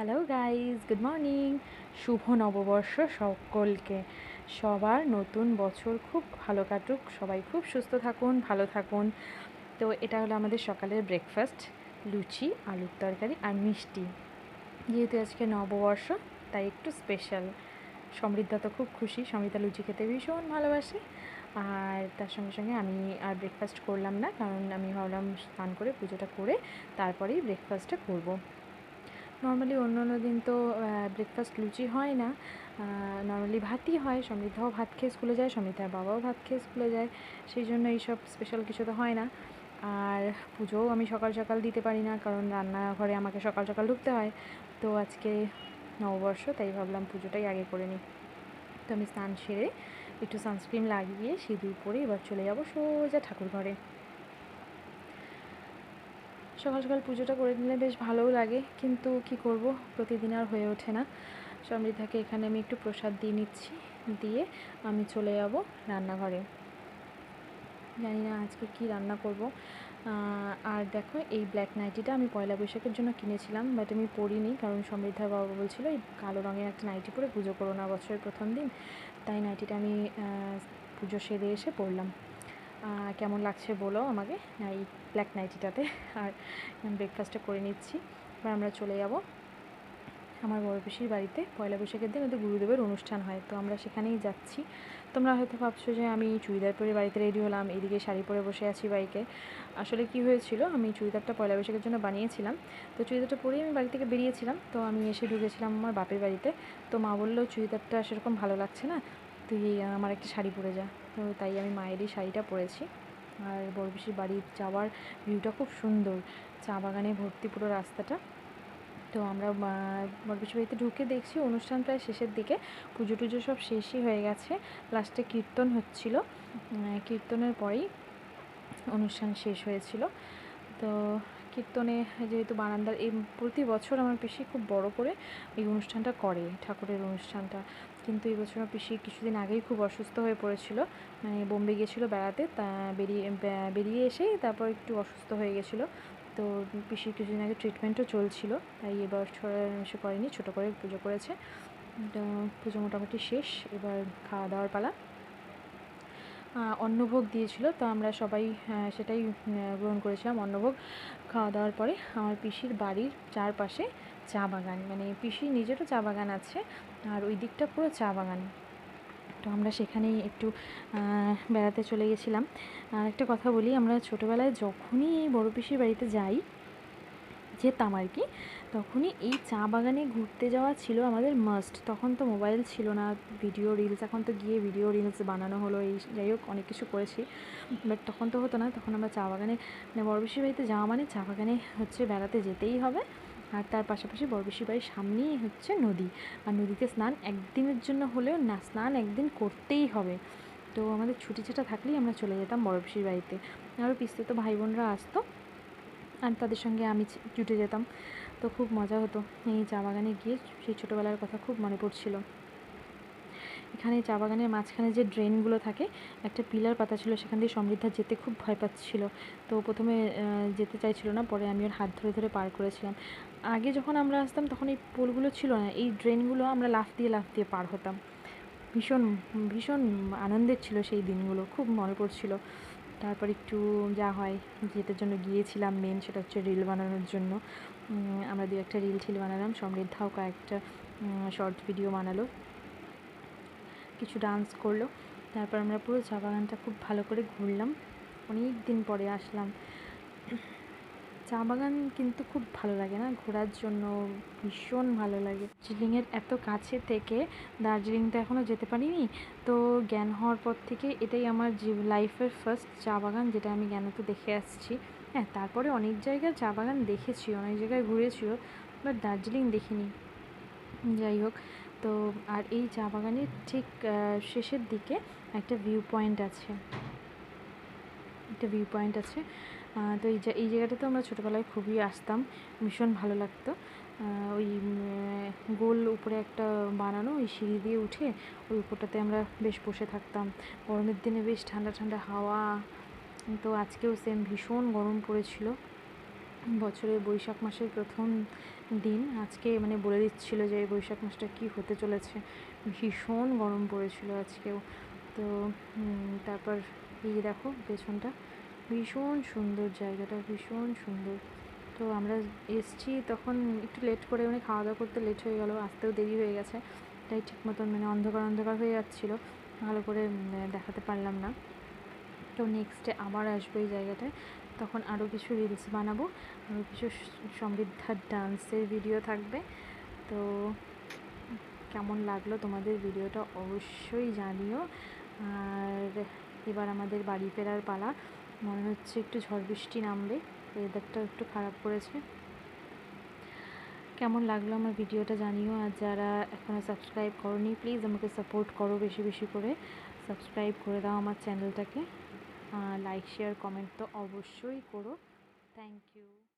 Hello guys, good morning. শুভ নববর্ষ সকলকে। সবার নতুন বছর খুব ভালো কাটুক, সবাই খুব সুস্থ থাকুন, ভালো থাকুন। তো এটা হলো আমাদের সকালের ব্রেকফাস্ট, লুচি, আলুর তরকারি আর মিষ্টি। যেহেতু আজকে নববর্ষ তাই একটু স্পেশাল। সমৃদ্ধা তো খুব খুশি, সমৃদ্ধা লুচি খেতে ভীষণ ভালোবাসে। আর তার সঙ্গে সঙ্গে আমি আর ব্রেকফাস্ট করলাম না, কারণ আমি ভাবলাম স্নান করে পুজোটা করে তারপরেই ব্রেকফাস্টটা করব। নর্মালি অন্য দিন তো ব্রেকফাস্ট লুচি হয় না, নর্মালি ভাতই হয়। সমৃদ্ধাও ভাত খেয়ে স্কুলে যায়, সমৃদ্ধার বাবাও ভাত খেয়ে স্কুলে যায়, সেই জন্য এইসব স্পেশাল কিছু তো হয় না। আর পুজোও আমি সকাল সকাল দিতে পারি না, কারণ রান্নাঘরে আমাকে সকাল সকাল ঢুকতে হয়। তো আজকে নববর্ষ, তাই ভাবলাম পুজোটাই আগে করে নিই। তো আমি স্নান সেরে একটু সানস্ক্রিন লাগিয়ে সিঁদুর পরে এবার চলে যাবো সোজা ঠাকুর ঘরে। সকাল সকাল পুজোটা করে নিলে বেশ ভালোও লাগে, কিন্তু কি করব, প্রতিদিন আর হয়ে ওঠে না। সমৃদ্ধাকে এখানে আমি একটু প্রসাদ দিয়ে নিচ্ছি, দিয়ে আমি চলে যাব রান্নাঘরে। জানি না আজকে কি রান্না করব। আর দেখো, এই ব্ল্যাক নাইটিটা আমি পয়লা বৈশাখের জন্য কিনেছিলাম, বাট আমি পরিনি, কারণ সমৃদ্ধার বাবা বলছিল এই কালো রঙের একটা নাইটি পরে পুজো করো না বছরের প্রথম দিন। তাই নাইটিটা আমি পুজো সেরে এসে পরলাম। কেমন লাগছে বলো আমাকে এই ব্ল্যাক নাইটিটাতে। আর ব্রেকফাস্টটা করে নিচ্ছি, এবার আমরা চলে যাব আমার বড় পিসির বাড়িতে। পয়লা বৈশাখের দিন ওদের গুরুদেবের অনুষ্ঠান হয়, তো আমরা সেখানেই যাচ্ছি। তোমরা হয়তো ভাবছো যে আমি চুড়িদার পরে বাড়িতে রেডি হলাম, এদিকে শাড়ি পরে বসে আছি বাইকে। আসলে কি হয়েছিল, আমি চুড়িদারটা পয়লা বৈশাখের জন্য বানিয়েছিলাম, তো চুড়িদারটা পরেই আমি বাড়ি থেকে বেরিয়েছিলাম। তো আমি এসে ঢুকেছিলাম আমার বাপের বাড়িতে। তো মা বললো চুড়িদারটা সেরকম ভালো লাগছে না, তুই আমার একটা শাড়ি পরে যা। তো তাই আমি মায়েরই শাড়িটা পরেছি। আর বড় পিসির বাড়ি যাওয়ার ভিউটা খুব সুন্দর, চা বাগানে ভর্তি পুরো রাস্তাটা। তো আমরা বড়পিসির বাড়িতে ঢুকে দেখছি অনুষ্ঠান প্রায় শেষের দিকে, পুজো টুজো সব শেষই হয়ে গেছে, লাস্টে কীর্তন হচ্ছিল। কীর্তনের পরেই অনুষ্ঠান শেষ হয়েছিল। তো কীর্তনে যেহেতু বারান্দার এই প্রতি বছর আমার পিসি খুব বড় করে এই অনুষ্ঠানটা করে, ঠাকুরের অনুষ্ঠানটা। কিন্তু এই বছর আমার পিসি কিছুদিন আগেই খুব অসুস্থ হয়ে পড়েছিল, মানে বোম্বে গিয়েছিলো বেড়াতে, তা বেরিয়ে এসেই তারপর একটু অসুস্থ হয়ে গেছিলো। তো পিসির কিছুদিন আগে ট্রিটমেন্টও চলছিল, তাই এবার সে করেনি, ছোটো করে পুজো করেছে। তো পুজো মোটামুটি শেষ, এবার খাওয়া দাওয়ার পালা। অন্নভোগ দিয়েছিল, তো আমরা সবাই সেটাই গ্রহণ করেছিলাম অন্নভোগ। খাওয়া দাওয়ার পরে আমার পিসির বাড়ির চারপাশে চা বাগান, মানে পিসির নিজেরও চা বাগান আছে, আর ওই দিকটা পুরো চা বাগান। তো আমরা সেখানেই একটু বেড়াতে চলে গেছিলাম। আর একটা কথা বলি, আমরা ছোটোবেলায় যখনই এই বড় পিসির বাড়িতে যাই, যেতাম আর কি, তখনই এই চা বাগানে ঘুরতে যাওয়া ছিল আমাদের মাস্ট। তখন তো মোবাইল ছিল না, ভিডিও রিলস, এখন তো গিয়ে ভিডিও রিলস বানানো হলো, এই যাই হোক অনেক কিছু করেছি, বাট তখন তো হতো না। তখন আমরা চা বাগানে, মানে বড় পিসির বাড়িতে যাওয়া মানে চা বাগানে হচ্ছে বেড়াতে যেতেই হবে। আর তার পাশাপাশি বড় পিসির বাড়ির সামনেই হচ্ছে নদী, আর নদীতে স্নান একদিনের জন্য হলেও না, স্নান একদিন করতেই হবে। তো আমাদের ছুটি ছাটা থাকলেই আমরা চলে যেতাম বড় পিসির বাড়িতে। আরও পিসতুতো ভাই বোনরা আসতো, আর তাদের সঙ্গে আমি জুটে যেতাম। তো খুব মজা হতো এই চা বাগানে গিয়ে, সেই ছোটোবেলার কথা খুব মনে পড়ছিল। এখানে চা বাগানের মাঝখানে যে ড্রেনগুলো থাকে, একটা পিলার পাতা ছিল, সেখান দিয়ে সমৃদ্ধা যেতে খুব ভয় পাচ্ছিল। তো প্রথমে যেতে চাইছিল না, পরে আমি ওর হাত ধরে ধরে পার করেছিলাম। আগে যখন আমরা আসতাম তখন এই পোলগুলো ছিল না, এই ড্রেনগুলো আমরা লাফ দিয়ে পার হতাম। ভীষণ ভীষণ আনন্দের ছিল সেই দিনগুলো, খুব মনে পড়ছিল। তারপর একটু যা হয়, যেটার জন্য গিয়েছিলাম মেন, সেটা হচ্ছে রিল বানানোর জন্য। আমরা দু একটা রিল টিল বানালাম, সমৃদ্ধাও কয়েকটা শর্ট ভিডিও বানালো, কিছু ডান্স করলো। তারপর আমরা পুরো চা বাগানটা খুব ভালো করে ঘুরলাম, অনেক দিন পরে আসলাম। চা বাগান কিন্তু খুব ভালো লাগে না ঘোরার জন্য, ভীষণ ভালো লাগে। দার্জিলিংয়ের এত কাছে থেকে দার্জিলিং তো এখনও যেতে পারিনি, তো জ্ঞান হওয়ার পর থেকে এটাই আমার লাইফের ফার্স্ট চা বাগান, যেটা আমি জ্ঞানতে দেখে আসছি। হ্যাঁ, তারপরে অনেক জায়গায় চা বাগান দেখেছি, অনেক জায়গায় ঘুরেছিও, বাট দার্জিলিং দেখিনি। যাই হোক, তো আর এই চা বাগানের ঠিক শেষের দিকে একটা ভিউ পয়েন্ট আছে, তো এই জায়গাটাতে আমরা ছোটোবেলায় খুবই আসতাম, ভীষণ ভালো লাগতো। ওই গোল উপরে একটা বানানো, ওই সিঁড়ি দিয়ে উঠে ওই উপরটাতে আমরা বেশ বসে থাকতাম। গরমের দিনে বেশ ঠান্ডা ঠান্ডা হাওয়া। তো আজকেও সেম ভীষণ গরম পড়েছিল, বছরের বৈশাখ মাসের প্রথম দিন। আজকে মানে বলে দিচ্ছিলো যে বৈশাখ মাসটা কী হতে চলেছে, ভীষণ গরম পড়েছিল আজকেও। তো তারপর এই দেখো পেছনটা, ভীষণ সুন্দর জায়গাটা, ভীষণ সুন্দর। তো আমরা এসছি তখন একটু লেট করে, মানে খাওয়া দাওয়া করতে লেট হয়ে গেলো, আসতেও দেরি হয়ে গেছে, তাই ঠিক মতন মানে অন্ধকার অন্ধকার হয়ে যাচ্ছিলো, ভালো করে দেখাতে পারলাম না। তো নেক্সটে আবার আসবো এই জায়গাটায়, তখন আরও কিছু রিলস বানাবো, আরও কিছু সমৃদ্ধার ডান্সের ভিডিও থাকবে। তো কেমন লাগলো তোমাদের ভিডিওটা অবশ্যই জানিও। আর এবার আমাদের বাড়ি ফেরার পালা, মনে হচ্ছে একটু ঝড় বৃষ্টি নামবে, ওয়েদারটা একটু খারাপ করেছে। কেমন লাগলো আমার ভিডিওটা জানিও। আর যারা এখনও সাবস্ক্রাইব করোনি প্লিজ আমাকে সাপোর্ট করো, বেশি বেশি করে সাবস্ক্রাইব করে দাও আমার চ্যানেলটাকে, লাইক শেয়ার কমেন্ট তো অবশ্যই করো। Thank you.